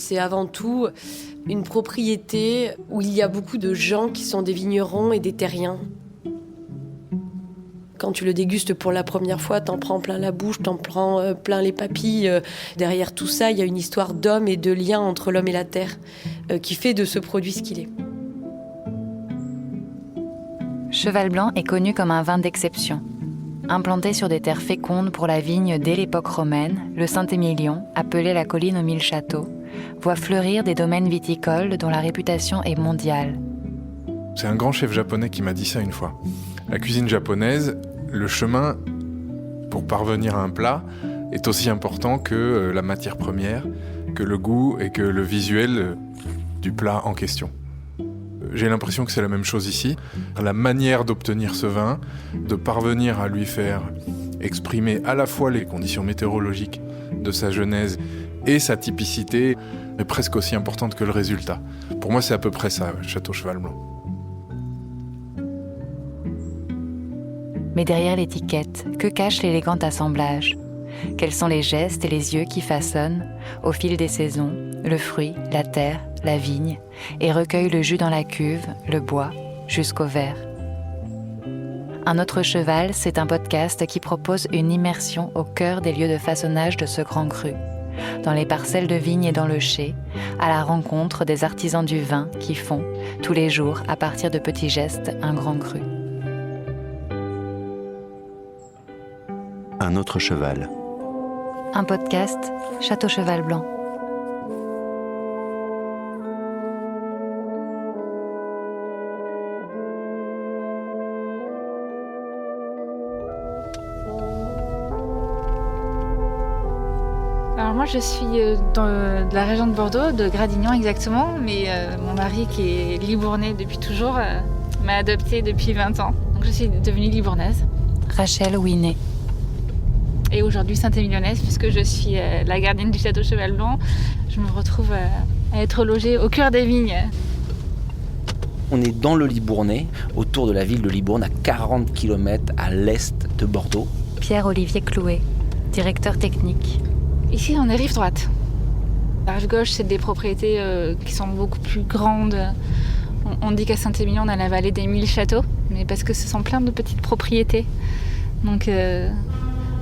c'est avant tout une propriété où il y a beaucoup de gens qui sont des vignerons et des terriens. Quand tu le dégustes pour la première fois, t'en prends plein la bouche, t'en prends plein les papilles. Derrière tout ça, il y a une histoire d'homme et de lien entre l'homme et la terre qui fait de ce produit ce qu'il est. Cheval Blanc est connu comme un vin d'exception. Implanté sur des terres fécondes pour la vigne dès l'époque romaine, le Saint-Émilion, appelé la colline aux 1000 châteaux, voit fleurir des domaines viticoles dont la réputation est mondiale. C'est un grand chef japonais qui m'a dit ça une fois. La cuisine japonaise, le chemin pour parvenir à un plat est aussi important que la matière première, que le goût et que le visuel du plat en question. J'ai l'impression que c'est la même chose ici. La manière d'obtenir ce vin, de parvenir à lui faire exprimer à la fois les conditions météorologiques de sa genèse et sa typicité est presque aussi importante que le résultat. Pour moi, c'est à peu près ça, Château Cheval Blanc. Mais derrière l'étiquette, que cache l'élégant assemblage ? Quels sont les gestes et les yeux qui façonnent, au fil des saisons, le fruit, la terre, la vigne, et recueillent le jus dans la cuve, le bois, jusqu'au verre. Un autre cheval, c'est un podcast qui propose une immersion au cœur des lieux de façonnage de ce grand cru, dans les parcelles de vignes et dans le chai, à la rencontre des artisans du vin qui font, tous les jours, à partir de petits gestes, un grand cru. Un autre cheval. Un podcast, Château Cheval Blanc. Alors moi je suis de la région de Bordeaux, de Gradignan exactement, mais mon mari qui est libournais depuis toujours m'a adoptée depuis 20 ans. Donc je suis devenue libournaise. Rachel Ouinet. Et aujourd'hui Saint-Émilionnnaise, puisque je suis la gardienne du Château Cheval Blanc. Je me retrouve à être logée au cœur des vignes. On est dans le Libournais, autour de la ville de Libourne, à 40 km à l'est de Bordeaux. Pierre-Olivier Clouet, directeur technique. Ici on est rive droite. La rive gauche, c'est des propriétés qui sont beaucoup plus grandes. On dit qu'à Saint-Émilion, on a la vallée des 1000 châteaux, mais parce que ce sont plein de petites propriétés. Donc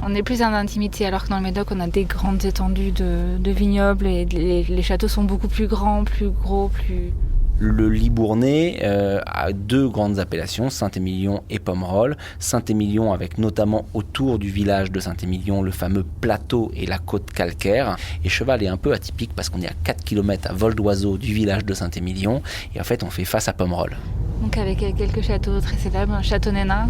on est plus en intimité, alors que dans le Médoc, on a des grandes étendues de vignobles et les châteaux sont beaucoup plus grands, plus gros, plus... Le Libournais a deux grandes appellations, Saint-Émilion et Pomerol. Saint-Émilion avec notamment autour du village de Saint-Émilion le fameux plateau et la côte calcaire. Et Cheval est un peu atypique parce qu'on est à 4 km à vol d'oiseau du village de Saint-Émilion. Et en fait, on fait face à Pomerol. Donc avec quelques châteaux très célèbres, Château-Nénin.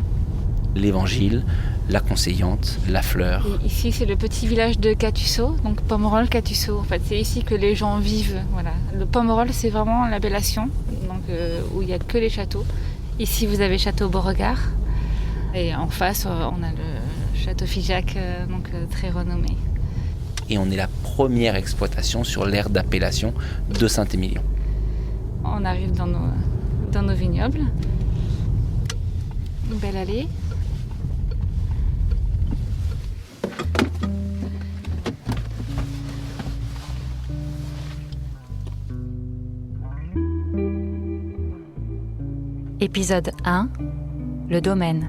L'Évangile, la Conseillante, la Fleur. Et ici, c'est le petit village de Catusseau, donc Pomerol-Catusseau. En fait, c'est ici que les gens vivent. Voilà. Le Pomerol, c'est vraiment l'appellation, donc, où il n'y a que les châteaux. Ici, vous avez Château Beauregard. Et en face, on a le Château Figeac, donc très renommé. Et on est la première exploitation sur l'aire d'appellation de Saint-Émilion. On arrive dans nos vignobles. Une belle allée. Épisode 1, le domaine.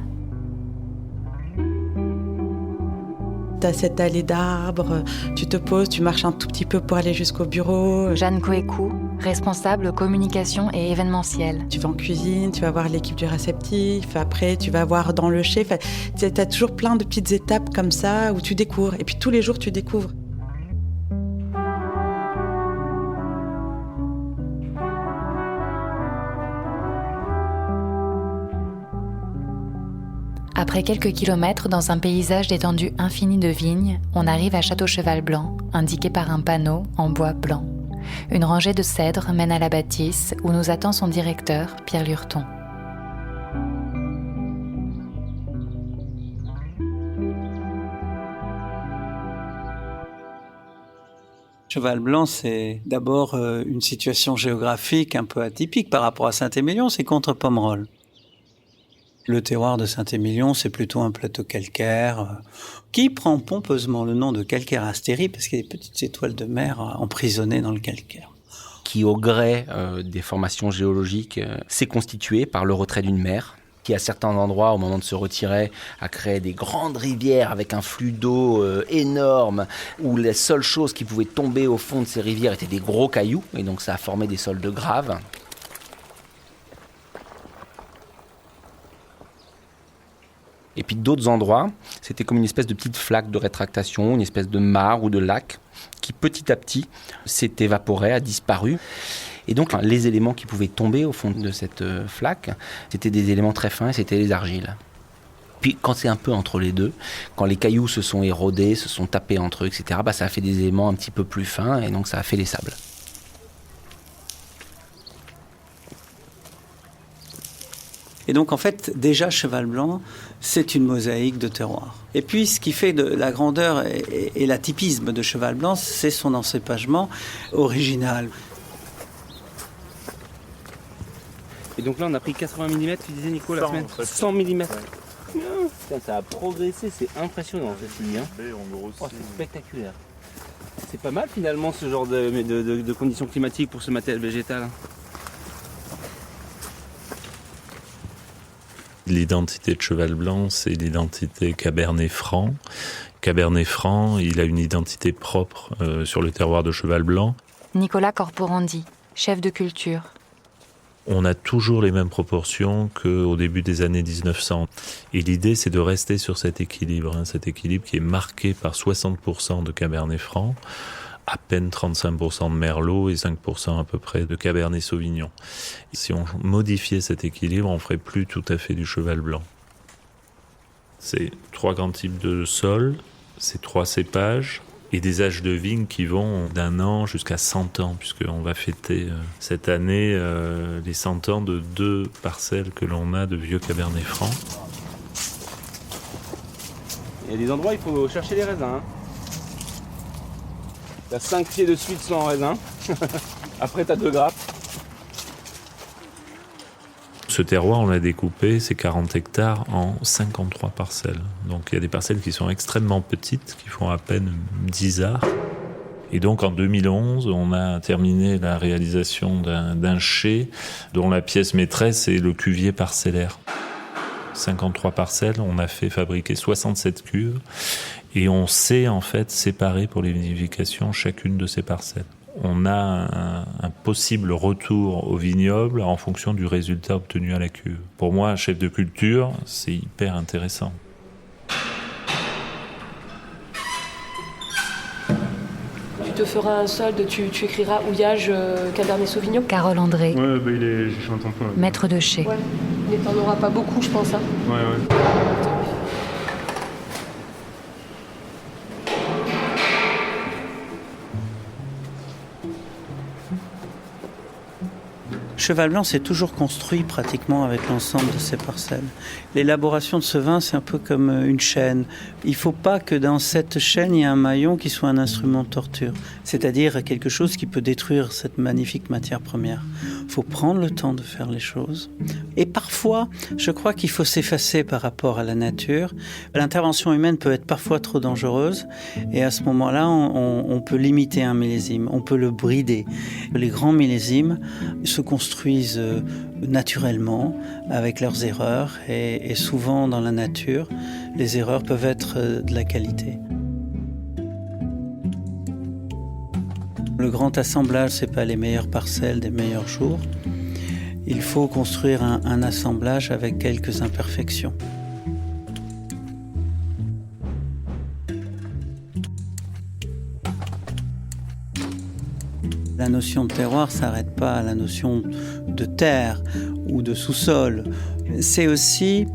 T'as cette allée d'arbres, tu te poses, tu marches un tout petit peu pour aller jusqu'au bureau. Jeanne Kouékou, responsable communication et événementiel. Tu vas en cuisine, tu vas voir l'équipe du réceptif, après tu vas voir dans le chai. T'as toujours plein de petites étapes comme ça où tu découvres. Et puis tous les jours, tu découvres. Après quelques kilomètres dans un paysage d'étendue infinie de vignes, on arrive à Château Cheval Blanc, indiqué par un panneau en bois blanc. Une rangée de cèdres mène à la bâtisse où nous attend son directeur, Pierre Lurton. Cheval Blanc, c'est d'abord une situation géographique un peu atypique par rapport à Saint-Émilion, c'est contre Pomerol. Le terroir de Saint-Émilion, c'est plutôt un plateau calcaire qui prend pompeusement le nom de calcaire astérie parce qu'il y a des petites étoiles de mer emprisonnées dans le calcaire. Qui, au gré des formations géologiques, s'est constitué par le retrait d'une mer, qui à certains endroits, au moment de se retirer, a créé des grandes rivières avec un flux d'eau énorme, où les seules choses qui pouvaient tomber au fond de ces rivières étaient des gros cailloux, et donc ça a formé des sols de graves. Et puis d'autres endroits, c'était comme une espèce de petite flaque de rétractation, une espèce de mare ou de lac qui petit à petit s'est évaporé, a disparu. Et donc les éléments qui pouvaient tomber au fond de cette flaque, c'était des éléments très fins et c'était les argiles. Puis quand c'est un peu entre les deux, quand les cailloux se sont érodés, se sont tapés entre eux, etc., ça a fait des éléments un petit peu plus fins et donc ça a fait les sables. Et donc, en fait, déjà, Cheval Blanc, c'est une mosaïque de terroir. Et puis, ce qui fait de la grandeur et l'atypisme de Cheval Blanc, c'est son encépagement original. Et donc là, on a pris 80 mm, tu disais, Nico, la semaine 100 mm. Ouais. Putain, ça a progressé, c'est impressionnant, cette ligne. Oh, c'est spectaculaire. C'est pas mal, finalement, ce genre de conditions climatiques pour ce matériel végétal. L'identité de Cheval Blanc, c'est l'identité Cabernet Franc. Cabernet Franc, il a une identité propre sur le terroir de Cheval Blanc. Nicolas Corporandi, chef de culture. On a toujours les mêmes proportions qu'au début des années 1900. Et l'idée, c'est de rester sur cet équilibre qui est marqué par 60% de Cabernet Franc, à peine 35% de Merlot et 5% à peu près de Cabernet Sauvignon. Si on modifiait cet équilibre, on ferait plus tout à fait du Cheval Blanc. C'est 3 grands types de sols, c'est 3 cépages et des âges de vigne qui vont d'1 an jusqu'à 100 ans, puisqu'on va fêter cette année les 100 ans de 2 parcelles que l'on a de vieux Cabernet Franc. Il y a des endroits où il faut chercher les raisins. T'as 5 pieds de suite sans raisin. Après, t'as 2 grappes. Ce terroir, on l'a découpé, c'est 40 hectares en 53 parcelles. Donc il y a des parcelles qui sont extrêmement petites, qui font à peine 10 arts. Et donc en 2011, on a terminé la réalisation d'un chai dont la pièce maîtresse est le cuvier parcellaire. 53 parcelles, on a fait fabriquer 67 cuves et on sait en fait séparer pour les vinifications chacune de ces parcelles. On a un possible retour au vignoble en fonction du résultat obtenu à la cuve. Pour moi, chef de culture, c'est hyper intéressant. Tu te feras un solde, tu écriras houillage Cabernet Sauvignon. Carole André, Ouais, j'ai fait un tampon. maître de chai. Ouais, mais t'en auras pas beaucoup, je pense. Hein. Ouais. Cheval Blanc s'est toujours construit pratiquement avec l'ensemble de ses parcelles. L'élaboration de ce vin, c'est un peu comme une chaîne. Il ne faut pas que dans cette chaîne, il y ait un maillon qui soit un instrument de torture, c'est-à-dire quelque chose qui peut détruire cette magnifique matière première. Il faut prendre le temps de faire les choses. Et parfois, je crois qu'il faut s'effacer par rapport à la nature. L'intervention humaine peut être parfois trop dangereuse, et à ce moment-là, on peut limiter un millésime, on peut le brider. Les grands millésimes se construisent naturellement avec leurs erreurs et souvent dans la nature, les erreurs peuvent être de la qualité. Le grand assemblage, c'est pas les meilleures parcelles des meilleurs jours. Il faut construire un assemblage avec quelques imperfections. La notion de terroir ne s'arrête pas à la notion de terre ou de sous-sol. C'est aussi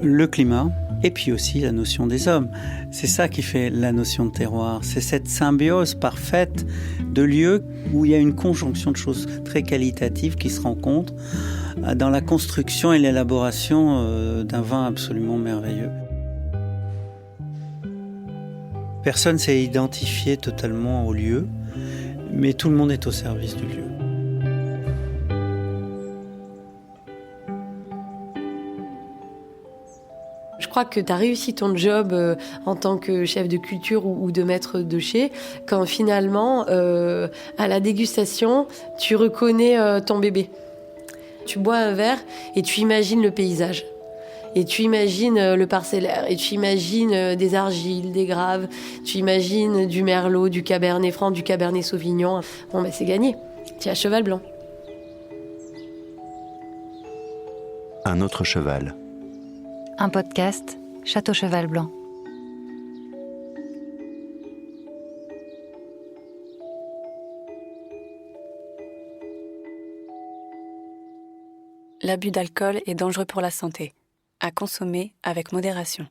le climat et puis aussi la notion des hommes. C'est ça qui fait la notion de terroir. C'est cette symbiose parfaite de lieux où il y a une conjonction de choses très qualitatives qui se rencontrent dans la construction et l'élaboration d'un vin absolument merveilleux. Personne ne s'est identifié totalement au lieu, mais tout le monde est au service du lieu. Je crois que tu as réussi ton job en tant que chef de culture ou de maître de chez, quand finalement, à la dégustation, tu reconnais ton bébé. Tu bois un verre et tu imagines le paysage. Et tu imagines le parcellaire, et tu imagines des argiles, des graves, tu imagines du merlot, du cabernet franc, du cabernet sauvignon. Bon, c'est gagné. Tu es à cheval blanc. Un autre cheval. Un podcast, Château Cheval Blanc. L'abus d'alcool est dangereux pour la santé. À consommer avec modération.